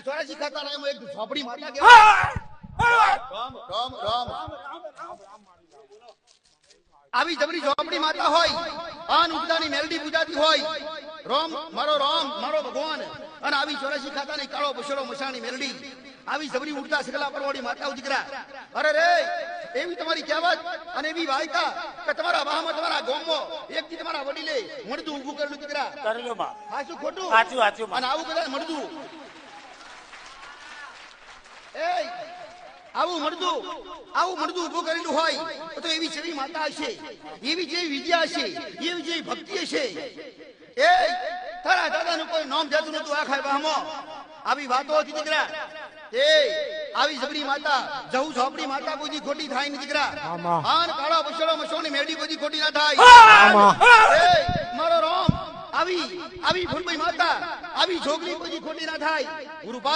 ચોરાસી ખાતા ના એક ઝોપડી માતા કહેવાય. રામ રામ રામ. આવી જબરી ઝોપડી માતા હોય, આન ઉગદાની મેલડી પૂજાતી હોય, રામ મારો ભગવાન. અને આવી 84 ખાતાની કાળો બસડો મસાણી મેલડી, આવી જબરી ઉડતા સગલા પરવાડી માતાઓ દીકરા. અરે રે, એવી તમારી કહેવત અને એવી વાયકા કે તમારા વાહમાં તમારા ગોમમાં એકથી તમારા વડીલે મળતું ઊભું કરેલું દીકરા. કરેલું માં સાચું ખોટું? સાચું. અને આવું બધા મળતું, આવું મળતું ઊભું કરેલું હોય તો એવી જેવી માતા હશે, એવી જેવી વિદ્યા હશે, એવી જેવી ભક્તિ હશે. એ તારા દાદાનું કોઈ નામ જતું નતું આખા વાહમાં. આવી વાતો હતી દીકરા. એ આવી જબરી માતા, જવું ઝોપડી માતા કોઈ ખોટી થાય નહીં દીકરા. આન કાળા બસડો મસોની મેડી કોઈ ખોટી ના થાય. મારો રામ, આવી ફૂલભાઈ માતા, આવી છોકરી કોઈ ખોટી ના થાય. ગુરુપાદ